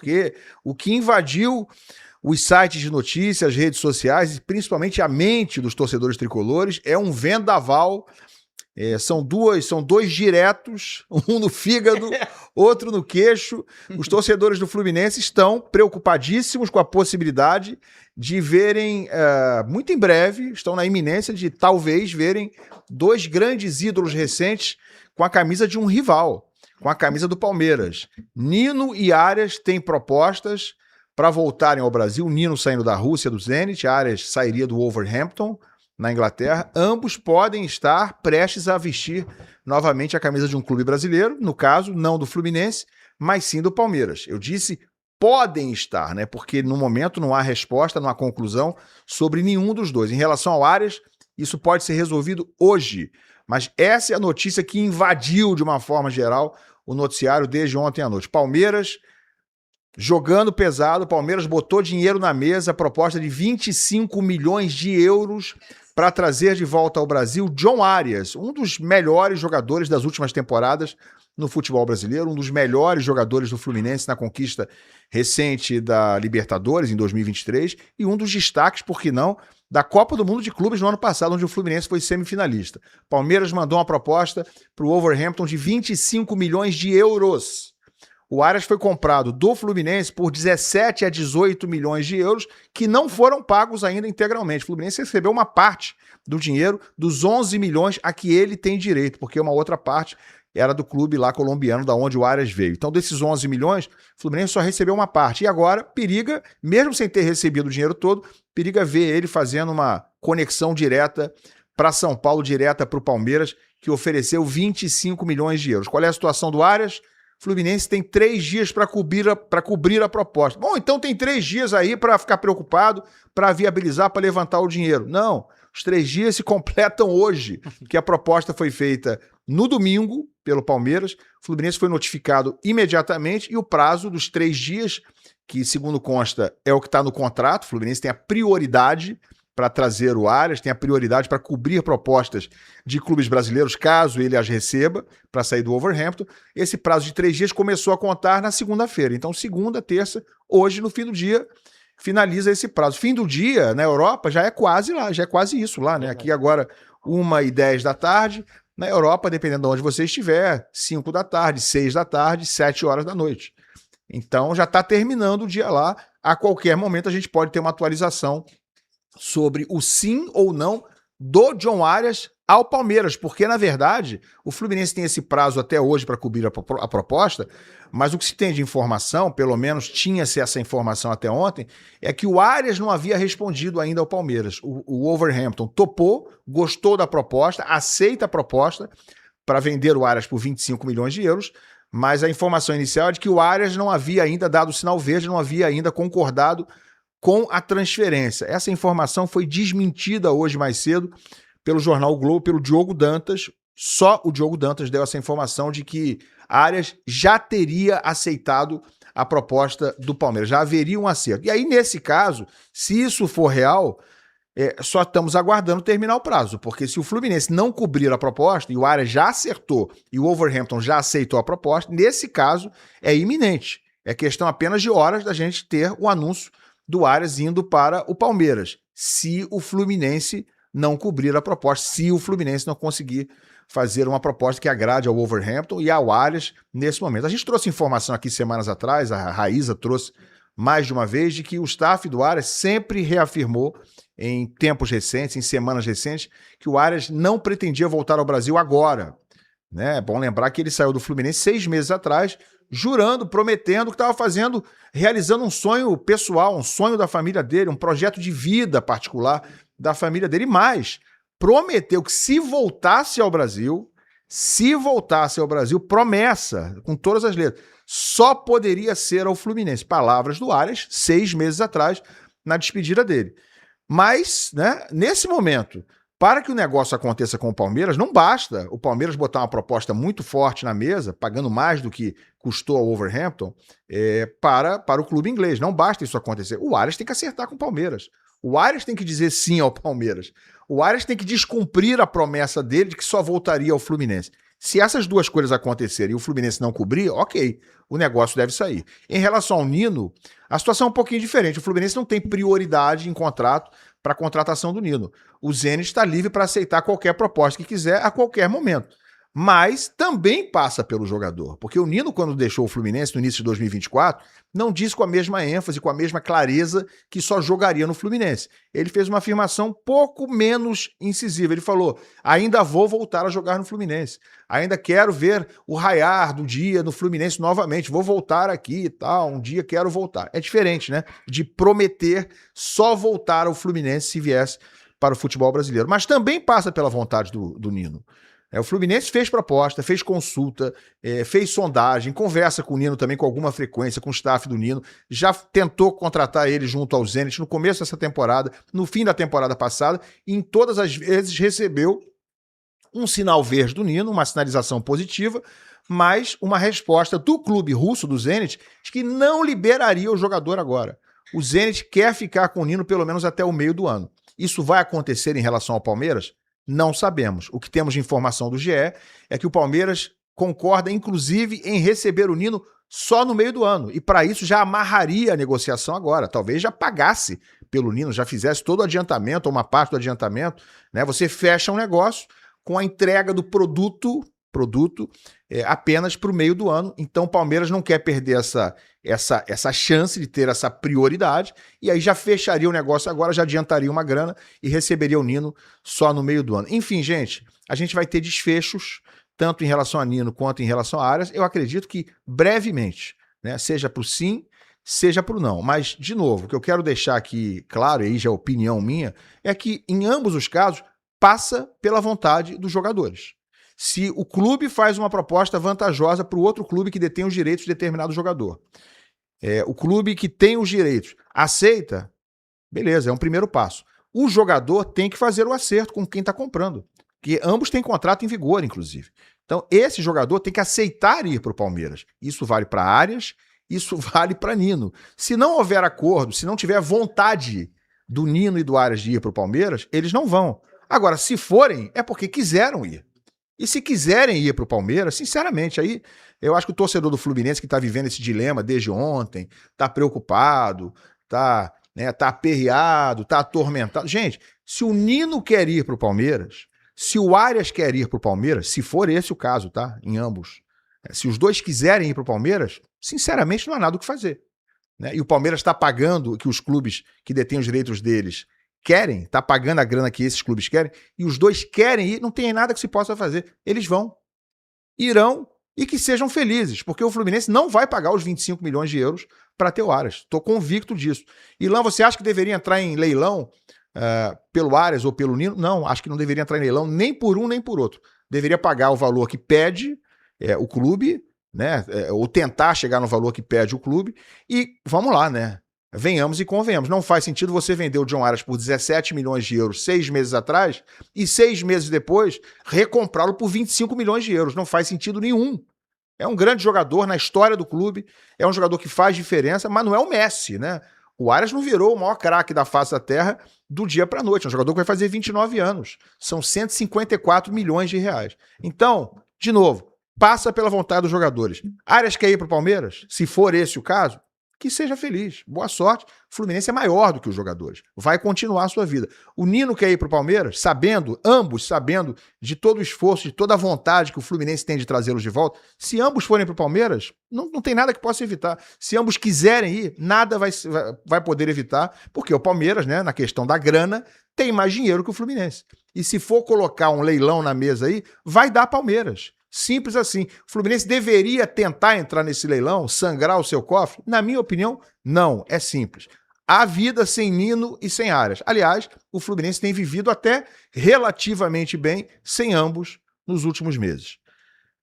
Porque o que invadiu os sites de notícias, as redes sociais e principalmente a mente dos torcedores tricolores é um vendaval. São dois diretos, um no fígado, outro no queixo. Os torcedores do Fluminense estão preocupadíssimos com a possibilidade de verem, muito em breve, estão na iminência de talvez verem dois grandes ídolos recentes com a camisa de um rival, com a camisa do Palmeiras. Nino e Arias têm propostas para voltarem ao Brasil. Nino saindo da Rússia, do Zenit, Arias sairia do Wolverhampton, na Inglaterra. Ambos podem estar prestes a vestir novamente a camisa de um clube brasileiro, no caso, não do Fluminense, mas sim do Palmeiras. Eu disse podem estar, né? Porque no momento não há resposta, não há conclusão sobre nenhum dos dois. Em relação ao Arias, isso pode ser resolvido hoje, mas essa é a notícia que invadiu de uma forma geral o noticiário desde ontem à noite. Palmeiras jogando pesado, Palmeiras botou dinheiro na mesa, proposta de 25 milhões de euros para trazer de volta ao Brasil John Arias, um dos melhores jogadores das últimas temporadas no futebol brasileiro, um dos melhores jogadores do Fluminense na conquista recente da Libertadores em 2023 e um dos destaques, por que não, da Copa do Mundo de Clubes no ano passado, onde o Fluminense foi semifinalista. Palmeiras mandou uma proposta para o Wolverhampton de 25 milhões de euros. O Arias foi comprado do Fluminense por 17 a 18 milhões de euros, que não foram pagos ainda integralmente. O Fluminense recebeu uma parte do dinheiro dos 11 milhões a que ele tem direito, porque uma outra parte era do clube lá colombiano, da onde o Arias veio. Então, desses 11 milhões, o Fluminense só recebeu uma parte. E agora, periga, mesmo sem ter recebido o dinheiro todo, periga ver ele fazendo uma conexão direta para São Paulo, direta para o Palmeiras, que ofereceu 25 milhões de euros. Qual é a situação do Arias? Fluminense tem 3 dias para cobrir a proposta. Bom, então tem 3 dias aí para ficar preocupado, para viabilizar, para levantar o dinheiro. Não, os 3 dias se completam hoje, que a proposta foi feita no domingo pelo Palmeiras. O Fluminense foi notificado imediatamente e o prazo dos 3 dias, que segundo consta é o que está no contrato, o Fluminense tem a prioridade para trazer o Arias, tem a prioridade para cobrir propostas de clubes brasileiros, caso ele as receba, para sair do Wolverhampton. Esse prazo de 3 dias começou a contar na segunda-feira. Então, segunda, terça, hoje, no fim do dia, finaliza esse prazo. Fim do dia, na Europa, já é quase lá, já é quase isso lá, né? Aqui agora, 1h10 da tarde. Na Europa, dependendo de onde você estiver, 5 da tarde, 6 da tarde, 7 horas da noite. Então, já está terminando o dia lá. A qualquer momento, a gente pode ter uma atualização sobre o sim ou não do John Arias ao Palmeiras, porque, na verdade, o Fluminense tem esse prazo até hoje para cobrir a proposta, mas o que se tem de informação, pelo menos tinha-se essa informação até ontem, é que o Arias não havia respondido ainda ao Palmeiras. O Wolverhampton topou, gostou da proposta, aceita a proposta para vender o Arias por 25 milhões de euros, mas a informação inicial é de que o Arias não havia ainda dado o sinal verde, não havia ainda concordado com a transferência. Essa informação foi desmentida hoje mais cedo pelo jornal o Globo, pelo Diogo Dantas. Só o Diogo Dantas deu essa informação de que Arias já teria aceitado a proposta do Palmeiras, já haveria um acerto. E aí, nesse caso, se isso for real, só estamos aguardando terminar o prazo, porque se o Fluminense não cobrir a proposta, e o Arias já acertou, e o Wolverhampton já aceitou a proposta, nesse caso é iminente. É questão apenas de horas da gente ter o anúncio do Arias indo para o Palmeiras, se o Fluminense não cobrir a proposta, se o Fluminense não conseguir fazer uma proposta que agrade ao Wolverhampton e ao Arias nesse momento. A gente trouxe informação aqui semanas atrás, a Raíza trouxe mais de uma vez, de que o staff do Arias sempre reafirmou em tempos recentes, em semanas recentes, que o Arias não pretendia voltar ao Brasil agora. Né? É bom lembrar que ele saiu do Fluminense 6 meses atrás, jurando, prometendo que estava realizando um sonho pessoal, um sonho da família dele, um projeto de vida particular da família dele. E mais, prometeu que se voltasse ao Brasil, promessa, com todas as letras, só poderia ser ao Fluminense. Palavras do Arias, 6 meses atrás, na despedida dele. Mas, né, nesse momento, para que o negócio aconteça com o Palmeiras, não basta o Palmeiras botar uma proposta muito forte na mesa, pagando mais do que custou ao Wolverhampton, para o clube inglês. Não basta isso acontecer. O Arias tem que acertar com o Palmeiras. O Arias tem que dizer sim ao Palmeiras. O Arias tem que descumprir a promessa dele de que só voltaria ao Fluminense. Se essas duas coisas acontecerem e o Fluminense não cobrir, ok, o negócio deve sair. Em relação ao Nino, a situação é um pouquinho diferente. O Fluminense não tem prioridade em contrato para a contratação do Nino. O Zenit está livre para aceitar qualquer proposta que quiser a qualquer momento. Mas também passa pelo jogador. Porque o Nino, quando deixou o Fluminense no início de 2024, não disse com a mesma ênfase, com a mesma clareza que só jogaria no Fluminense. Ele fez uma afirmação pouco menos incisiva. Ele falou, ainda vou voltar a jogar no Fluminense. Ainda quero ver o raiar do dia no Fluminense novamente. Vou voltar aqui e tal. Um dia quero voltar. É diferente, né? De prometer só voltar ao Fluminense se viesse para o futebol brasileiro. Mas também passa pela vontade do Nino. O Fluminense fez proposta, fez consulta, fez sondagem, conversa com o Nino também com alguma frequência, com o staff do Nino, já tentou contratar ele junto ao Zenit no começo dessa temporada, no fim da temporada passada, e em todas as vezes recebeu um sinal verde do Nino, uma sinalização positiva, mas uma resposta do clube russo, do Zenit, de que não liberaria o jogador agora. O Zenit quer ficar com o Nino pelo menos até o meio do ano. Isso vai acontecer em relação ao Palmeiras? Não sabemos. O que temos de informação do GE é que o Palmeiras concorda, inclusive, em receber o Nino só no meio do ano. E para isso já amarraria a negociação agora. Talvez já pagasse pelo Nino, já fizesse todo o adiantamento, ou uma parte do adiantamento. Né? Você fecha um negócio com a entrega do produto apenas para o meio do ano. Então o Palmeiras não quer perder essa chance de ter essa prioridade, e aí já fecharia o negócio agora, já adiantaria uma grana e receberia o Nino só no meio do ano. Enfim, gente, a gente vai ter desfechos, tanto em relação a Nino quanto em relação a Arias, eu acredito que brevemente, né, seja para o sim, seja para o não. Mas, de novo, o que eu quero deixar aqui claro, e aí já é opinião minha, é que em ambos os casos passa pela vontade dos jogadores. Se o clube faz uma proposta vantajosa para o outro clube que detém os direitos de determinado jogador, o clube que tem os direitos aceita, beleza, é um primeiro passo. O jogador tem que fazer o acerto com quem está comprando, porque ambos têm contrato em vigor, inclusive. Então, esse jogador tem que aceitar ir para o Palmeiras. Isso vale para Arias, isso vale para Nino. Se não houver acordo, se não tiver vontade do Nino e do Arias de ir para o Palmeiras, eles não vão. Agora, se forem, é porque quiseram ir. E se quiserem ir para o Palmeiras, sinceramente, aí eu acho que o torcedor do Fluminense que está vivendo esse dilema desde ontem, está preocupado, está aperreado, está atormentado. Gente, se o Nino quer ir para o Palmeiras, se o Arias quer ir para o Palmeiras, se for esse o caso, tá? Em ambos. Se os dois quiserem ir para o Palmeiras, sinceramente não há nada o que fazer. Né? E o Palmeiras está pagando, que os clubes que detêm os direitos deles querem, tá pagando a grana que esses clubes querem, e os dois querem ir, não tem nada que se possa fazer. Eles vão, irão, e que sejam felizes, porque o Fluminense não vai pagar os 25 milhões de euros para ter o Arias. Estou convicto disso. Ilan, você acha que deveria entrar em leilão pelo Arias ou pelo Nino? Não, acho que não deveria entrar em leilão nem por um nem por outro. Deveria pagar o valor que pede o clube, né? Ou tentar chegar no valor que pede o clube, e vamos lá, né? Venhamos e convenhamos. Não faz sentido você vender o John Arias por 17 milhões de euros 6 meses atrás e 6 meses depois recomprá-lo por 25 milhões de euros. Não faz sentido nenhum. É um grande jogador na história do clube, é um jogador que faz diferença, mas não é o Messi, né? O Arias não virou o maior craque da face da terra do dia para a noite. É um jogador que vai fazer 29 anos. São 154 milhões de reais. Então, de novo, passa pela vontade dos jogadores. Arias quer ir para o Palmeiras? Se for esse o caso, que seja feliz. Boa sorte. O Fluminense é maior do que os jogadores. Vai continuar a sua vida. O Nino quer ir para o Palmeiras, ambos sabendo de todo o esforço, de toda a vontade que o Fluminense tem de trazê-los de volta. Se ambos forem para o Palmeiras, não tem nada que possa evitar. Se ambos quiserem ir, nada vai poder evitar, porque o Palmeiras, né, na questão da grana, tem mais dinheiro que o Fluminense. E se for colocar um leilão na mesa aí, vai dar Palmeiras. Simples assim. O Fluminense deveria tentar entrar nesse leilão, sangrar o seu cofre? Na minha opinião, não. É simples. Há vida sem Nino e sem Arias. Aliás, o Fluminense tem vivido até relativamente bem sem ambos nos últimos meses.